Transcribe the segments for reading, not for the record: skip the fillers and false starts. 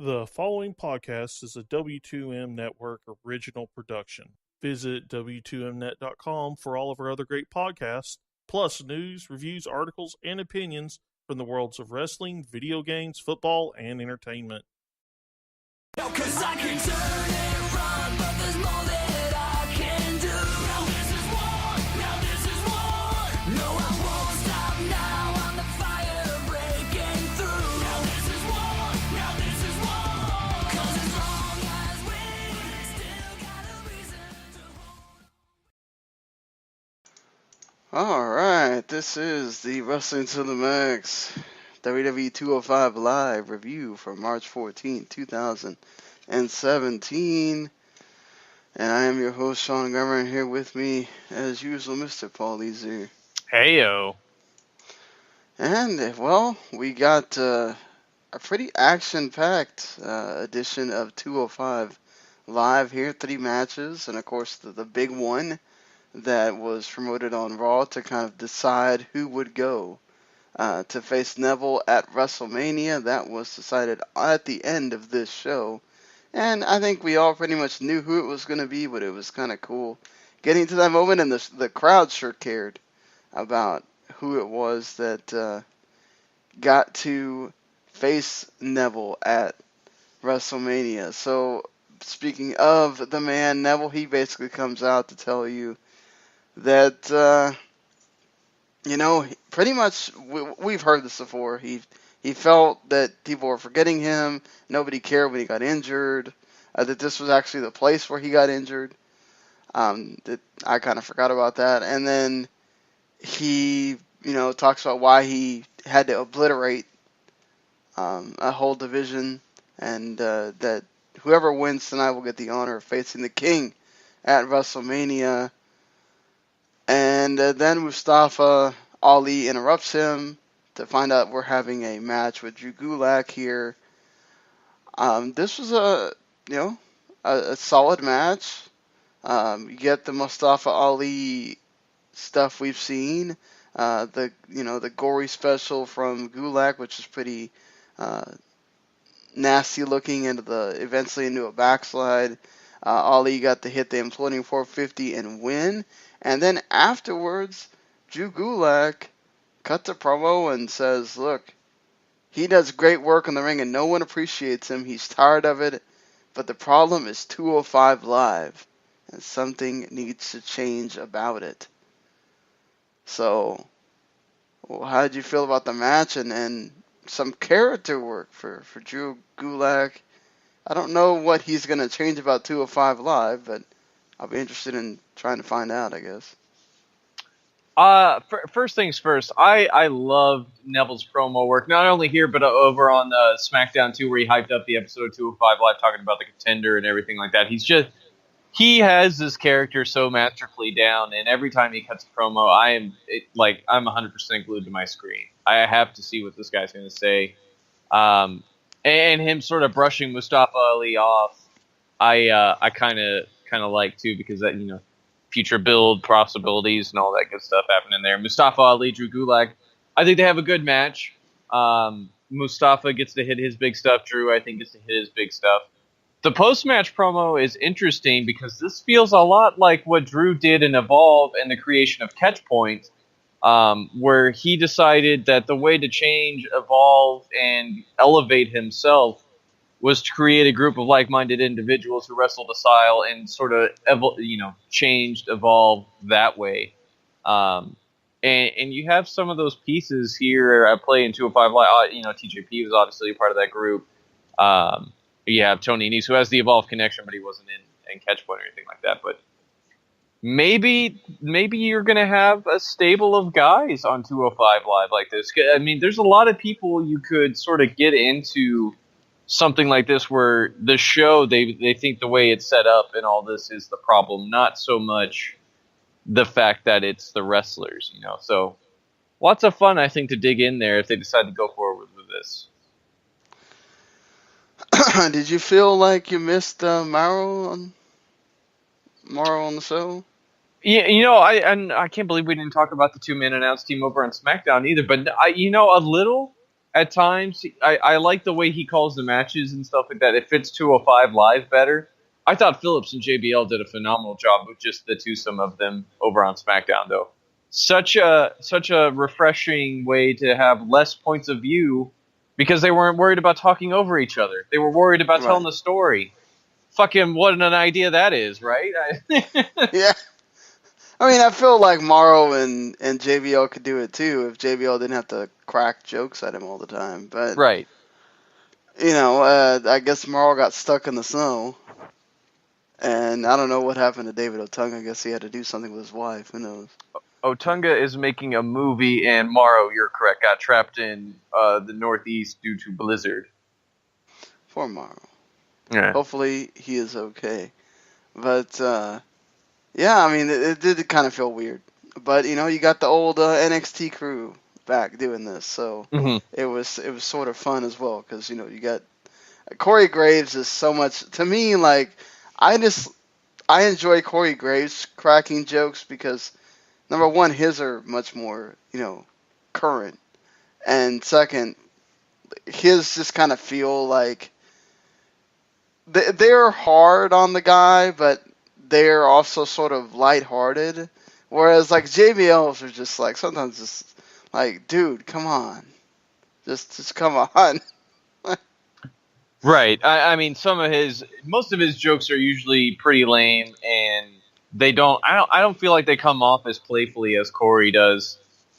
The following podcast is a W2M Network original production. Visit W2Mnet.com for all of our other great podcasts, plus news, reviews, articles, and opinions from the worlds of wrestling, video games, football, and entertainment. No, 'cause I can turn and run, but there's more that I can do. Now this is war, now this is war. No, I won't stop now, I'm the fire breaking through. Now this is war, now this is war. 'Cause as long as we still got a reason to hold. Alright, this is the Wrestling to the Max WWE 205 Live review for March 14, 2017. And I am your host, Sean Garmer, and here with me, as usual, Mr. Paul Leazar. Heyo. And, well, we got a pretty action-packed edition of 205 Live here. 3 matches, and of course the big one that was promoted on Raw to kind of decide who would go to face Neville at Wrestlemania. That was decided at the end of this show. And I think we all pretty much knew who it was going to be, but it was kind of cool getting to that moment, and the crowd sure cared about who it was that got to face Neville at WrestleMania. So, speaking of the man, Neville, he basically comes out to tell you that, pretty much, we've heard this before. He felt that people were forgetting him. Nobody cared when he got injured. That this was actually the place where he got injured. That I kind of forgot about that. And then he, talks about why he had to obliterate a whole division, and that whoever wins tonight will get the honor of facing the King at WrestleMania. And then Mustafa Ali interrupts him to find out we're having a match with Drew Gulak here. This was a solid match. You get the Mustafa Ali stuff we've seen. The gory special from Gulak, which is pretty nasty looking, eventually into a backslide. Ali got to hit the imploding 450 and win. And then afterwards, Drew Gulak cuts a promo and says, look, he does great work in the ring and no one appreciates him. He's tired of it. But the problem is 205 Live. And something needs to change about it. So, how did you feel about the match and some character work for Drew Gulak? I don't know what he's going to change about 205 Live, but I'll be interested in trying to find out, I guess. First things first, I loved Neville's promo work, not only here, but over on SmackDown too, where he hyped up the episode of 205 Live, talking about the contender and everything like that. He has this character so masterfully down, and every time he cuts a promo, I'm 100% glued to my screen. I have to see what this guy's going to say. And him sort of brushing Mustafa Ali off, I kind of like too, because that, future build possibilities and all that good stuff happening there. Mustafa Ali, Drew Gulak, I think they have a good match. Mustafa gets to hit his big stuff. Drew, I think, gets to hit his big stuff. The post-match promo is interesting because this feels a lot like what Drew did in Evolve and the creation of Catchpoint, where he decided that the way to change, evolve, and elevate himself was to create a group of like-minded individuals who wrestled a style and sort of changed, evolved that way. And you have some of those pieces here at play in 205 Live. TJP was obviously a part of that group. You have Tony Nese, who has the Evolve connection, but he wasn't in Catchpoint or anything like that. But maybe you're going to have a stable of guys on 205 Live like this. I mean, there's a lot of people you could sort of get into something like this where the show, they think the way it's set up and all this is the problem, not so much the fact that it's the wrestlers, So lots of fun, I think, to dig in there if they decide to go forward with this. Did you feel like you missed Mauro on the show? Yeah, I can't believe we didn't talk about the 2-man announced team over on SmackDown either. But a little. at times, I like the way he calls the matches and stuff like that. It fits 205 Live better. I thought Phillips and JBL did a phenomenal job with just the twosome of them over on SmackDown, though. Such a refreshing way to have less points of view because they weren't worried about talking over each other. They were worried about telling the story. Fucking what an idea that is, right? Yeah. I mean, I feel like Morrow and JBL could do it too if JBL didn't have to crack jokes at him all the time. But, right. I guess Morrow got stuck in the snow. And I don't know what happened to David Otunga. I guess he had to do something with his wife. Who knows? Otunga is making a movie, and Morrow, you're correct, got trapped in the Northeast due to blizzard. Poor Morrow. Yeah. Hopefully he is okay. But, yeah, I mean, it did kind of feel weird. But, you got the old NXT crew back doing this. So it was sort of fun as well. Because, you got Corey Graves is so much, to me, like, I enjoy Corey Graves cracking jokes because, number one, his are much more, current. And second, his just kind of feel like they're hard on the guy, but they're also sort of lighthearted. Whereas, like, JBLs are just, like, sometimes just, like, dude, come on. Just come on. Right. I mean, most of his jokes are usually pretty lame, and I don't feel like they come off as playfully as Corey does.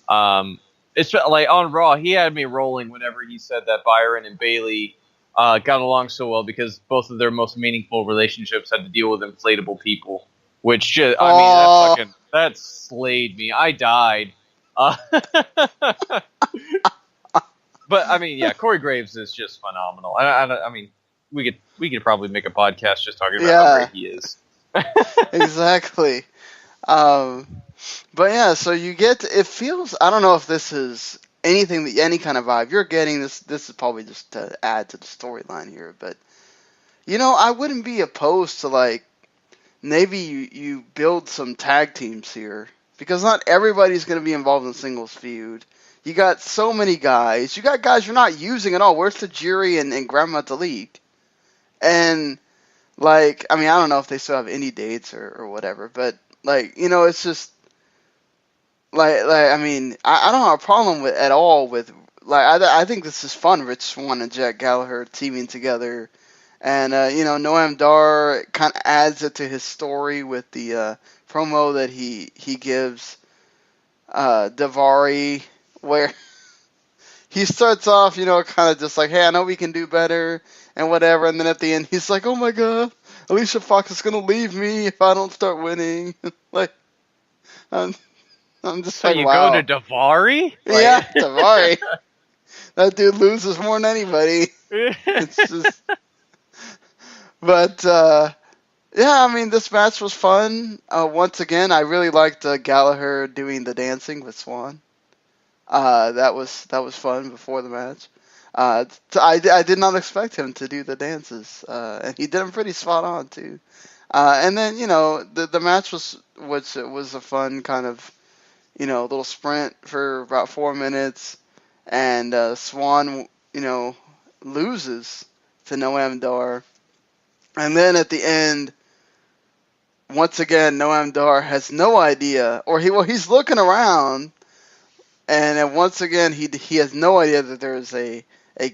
It's like on Raw, he had me rolling whenever he said that Byron and Bayley got along so well because both of their most meaningful relationships had to deal with inflatable people, which just, I mean, that slayed me. I died. But I mean, yeah, Corey Graves is just phenomenal. I mean, we could probably make a podcast just talking about how great he is. Exactly. But yeah, so you get, it feels, I don't know if this is anything that any kind of vibe you're getting. This is probably just to add to the storyline here, but I wouldn't be opposed to, like, maybe you build some tag teams here because not everybody's going to be involved in a singles feud. You got so many guys. You got guys you're not using at all. Where's Tajiri and Grandma Delete? And, like, I mean, I don't know if they still have any dates or whatever, but, like, it's just, like I mean, I don't have a problem with at all with, like, I think this is fun, Rich Swann and Jack Gallagher teaming together. And, Noam Dar kind of adds it to his story with the promo that he gives Daivari, where he starts off, kind of just like, hey, I know we can do better and whatever. And then at the end, he's like, oh my God, Alicia Fox is going to leave me if I don't start winning. Like, I'm just so like, you wow. go to Daivari? Yeah, Daivari. That dude loses more than anybody. It's just, but, yeah, I mean, this match was fun. Once again, I really liked Gallagher doing the dancing with Swan. That was fun before the match. I did not expect him to do the dances, and he did them pretty spot on too. And then the match was a fun kind of little sprint for about 4 minutes, and Swan loses to Noam Dar, and then at the end, once again Noam Dar has no idea, or he's looking around. And then once again, he has no idea that there is a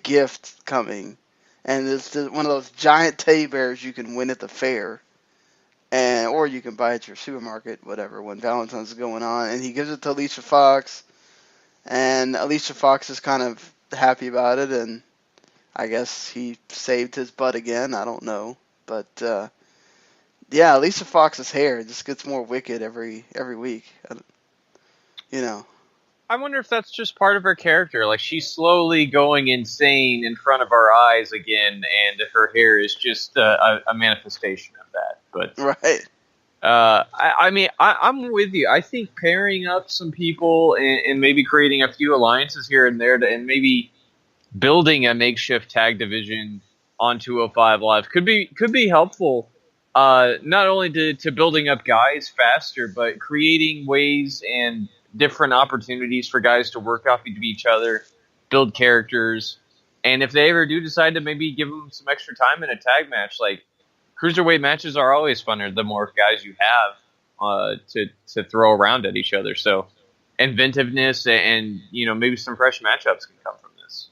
gift coming. And it's one of those giant teddy bears you can win at the fair. Or you can buy at your supermarket, whatever, when Valentine's is going on. And he gives it to Alicia Fox. And Alicia Fox is kind of happy about it. And I guess he saved his butt again. I don't know. But, yeah, Alicia Fox's hair just gets more wicked every week. I wonder if that's just part of her character. Like, she's slowly going insane in front of our eyes again, and her hair is just a manifestation of that. But right. I mean, I'm with you. I think pairing up some people and maybe creating a few alliances here and there, and maybe building a makeshift tag division on 205 Live could be helpful. Not only to building up guys faster, but creating ways and different opportunities for guys to work off of each other build characters, and if they ever do decide to maybe give them some extra time in a tag match, like cruiserweight matches are always funner the more guys you have to throw around at each other. So inventiveness and maybe some fresh matchups can come from this.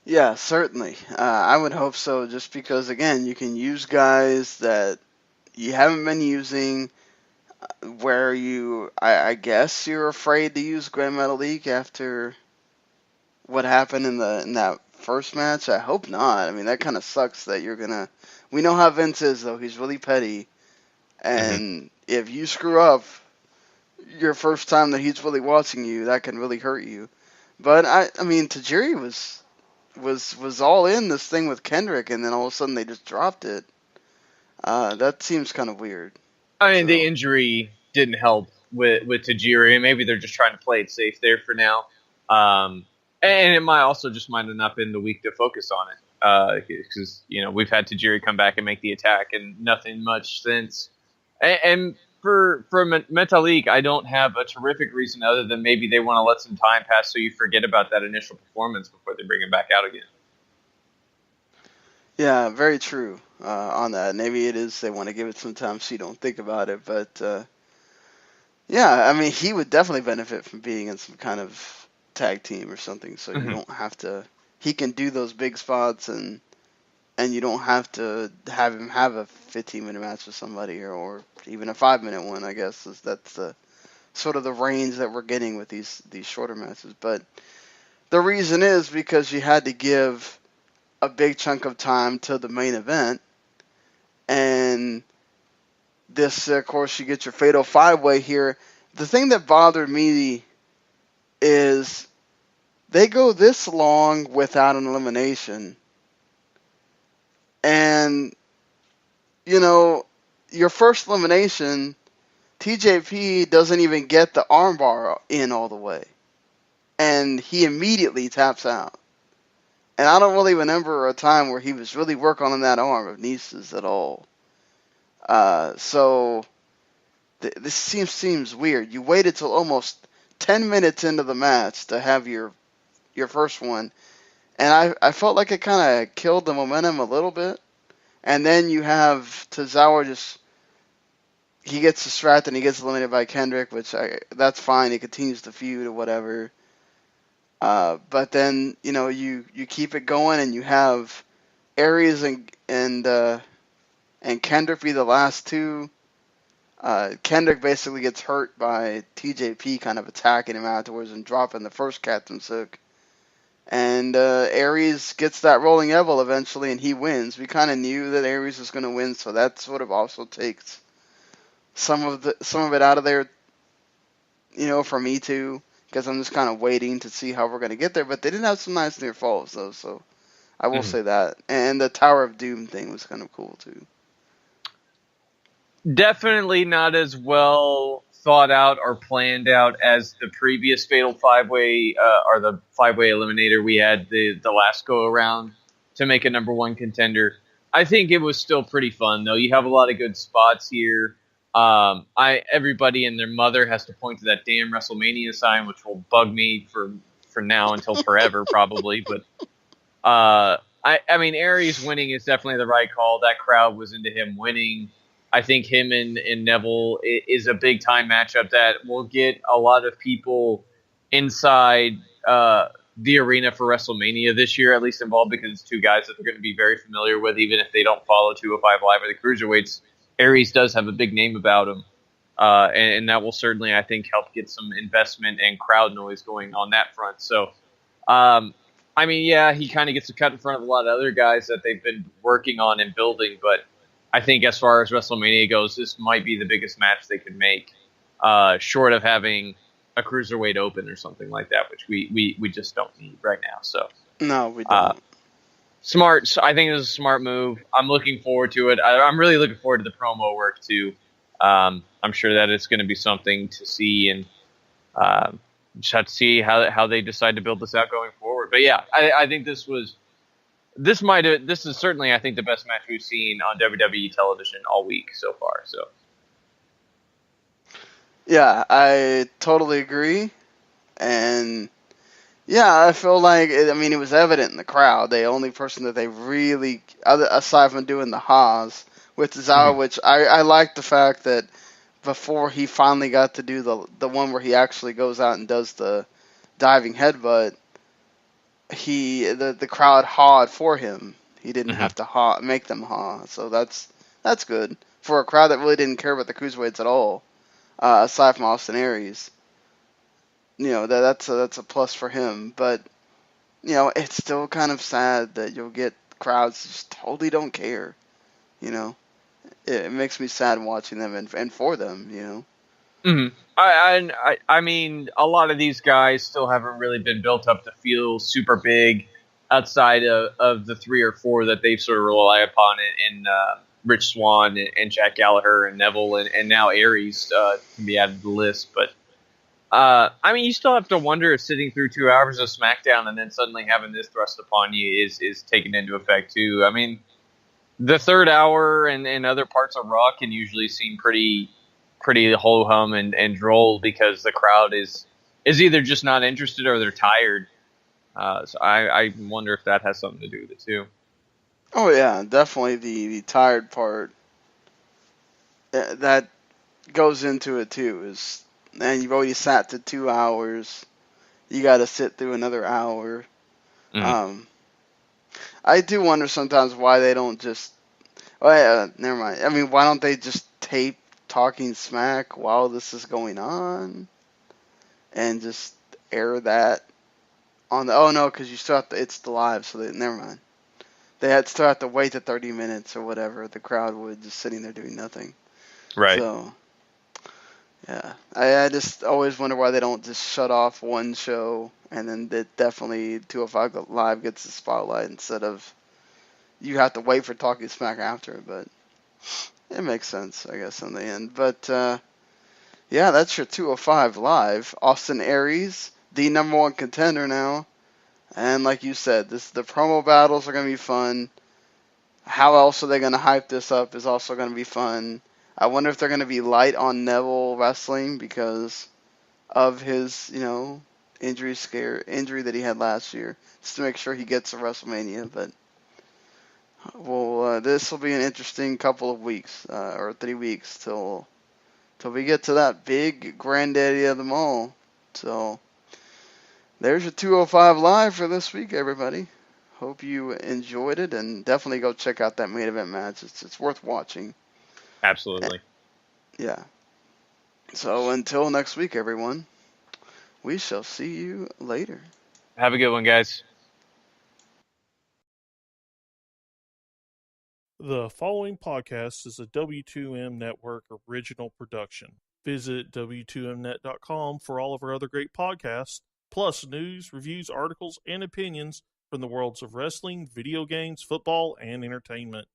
Yeah, certainly. I would hope so, just because, again, you can use guys that you haven't been using, where I guess you're afraid to use Grand Metalik after what happened in that first match. I hope not. I mean, that kind of sucks that you're gonna. We know how Vince is, though. He's really petty, and if you screw up your first time that he's really watching you, that can really hurt you. But I mean, Tajiri was all in this thing with Kendrick, and then all of a sudden they just dropped it. That seems kind of weird. I mean, the injury didn't help with Tajiri, and maybe they're just trying to play it safe there for now. And it might also just might have not been the week to focus on it, because we've had Tajiri come back and make the attack, and nothing much since. And for Metalik, I don't have a terrific reason other than maybe they want to let some time pass so you forget about that initial performance before they bring him back out again. Yeah, very true on that. Maybe it is they want to give it some time so you don't think about it. But, yeah, I mean, he would definitely benefit from being in some kind of tag team or something, so you don't have to... He can do those big spots, and you don't have to have him have a 15-minute match with somebody, or even a 5-minute one, I guess. That's the sort of the range that we're getting with these shorter matches. But the reason is because you had to give a big chunk of time to the main event, and this, of course, you get your Fatal 5-Way here. The thing that bothered me is they go this long without an elimination, and, your first elimination, TJP doesn't even get the armbar in all the way, and he immediately taps out. And I don't really remember a time where he was really working on that arm of Nice's at all. So this seems weird. You waited till almost 10 minutes into the match to have your first one, and I felt like it kind of killed the momentum a little bit. And then you have Tozawa he gets distracted and he gets eliminated by Kendrick, which that's fine. He continues the feud or whatever. But then, you keep it going, and you have Aries and Kendrick be the last two. Kendrick basically gets hurt by TJP kind of attacking him afterwards and dropping the first Captain's Hook. And Aries gets that rolling elbow eventually, and he wins. We kind of knew that Aries was going to win, so that sort of also takes some of it out of there, for me too, because I'm just kind of waiting to see how we're going to get there. But they did have some nice near falls, though, so I will say that. And the Tower of Doom thing was kind of cool too. Definitely not as well thought out or planned out as the previous Fatal 5-Way, or the 5-Way Eliminator we had the last go around to make a number one contender. I think it was still pretty fun, though. You have a lot of good spots here. Everybody and their mother has to point to that damn Wrestlemania sign, which will bug me for now until forever, probably. But I mean, Aries winning is definitely the right call. That crowd was into him winning. I think him and Neville is a big time matchup that will get a lot of people inside the arena for WrestleMania this year, at least involved, because it's two guys that they're going to be very familiar with, even if they don't follow 205 Live or the Cruiserweights. Aries does have a big name about him, and that will certainly, I think, help get some investment and crowd noise going on that front. So, I mean, yeah, he kind of gets to cut in front of a lot of other guys that they've been working on and building, but I think as far as WrestleMania goes, this might be the biggest match they could make, short of having a Cruiserweight Open or something like that, which we just don't need right now. So No, we don't. Smart. I think it was a smart move. I'm looking forward to it. I'm really looking forward to the promo work too. I'm sure that it's going to be something to see, and just have to see how they decide to build this out going forward. But yeah, I think this is certainly, I think, the best match we've seen on WWE television all week so far. So Yeah, I totally agree. And Yeah, I feel like I mean it was evident in the crowd. The only person that they really, aside from doing the Haas with Zawa, Mhm. which I like the fact that before he finally got to do the one where he actually goes out and does the diving headbutt, the crowd hawed for him. He didn't Mhm. have to make them haw, so that's good for a crowd that really didn't care about the cruiserweights at all, aside from Austin Aries. That's a plus for him, but it's still kind of sad that you'll get crowds that just totally don't care. You know, it makes me sad watching them and for them. Mhm. I mean, a lot of these guys still haven't really been built up to feel super big outside of the three or four that they sort of rely upon in Rich Swann and Jack Gallagher and Neville and now Aries can be added to the list. But I mean, you still have to wonder if sitting through 2 hours of SmackDown and then suddenly having this thrust upon you is taken into effect too. I mean, the third hour and other parts of Raw can usually seem pretty ho hum and droll because the crowd is either just not interested or they're tired. So I wonder if that has something to do with it too. Oh yeah, definitely the tired part that goes into it too. Is and you've already sat to 2 hours. You got to sit through another hour. Mm. Um, I do wonder sometimes why they don't just. Oh yeah, never mind. I mean, why don't they just tape Talking Smack while this is going on, and just air that on the? Oh no, because you still have to. It's the live, so never mind. They had still have to wait the 30 minutes or whatever. The crowd would just sitting there doing nothing. Right. So yeah, I just always wonder why they don't just shut off one show and then definitely 205 Live gets the spotlight instead of you have to wait for Talking Smack after. But it makes sense, I guess, in the end. But yeah, that's your 205 Live. Austin Aries, the number one contender now. And like you said, the promo battles are going to be fun. How else are they going to hype this up is also going to be fun. I wonder if they're going to be light on Neville wrestling because of his, injury that he had last year, just to make sure he gets to WrestleMania. But this will be an interesting couple of weeks or 3 weeks till we get to that big granddaddy of them all. So there's your 205 Live for this week, everybody. Hope you enjoyed it, and definitely go check out that main event match. It's worth watching. Absolutely. Yeah. So until next week, everyone, we shall see you later. Have a good one, guys. The following podcast is a W2M Network original production. Visit W2Mnet.com for all of our other great podcasts, plus news, reviews, articles, and opinions from the worlds of wrestling, video games, football, and entertainment.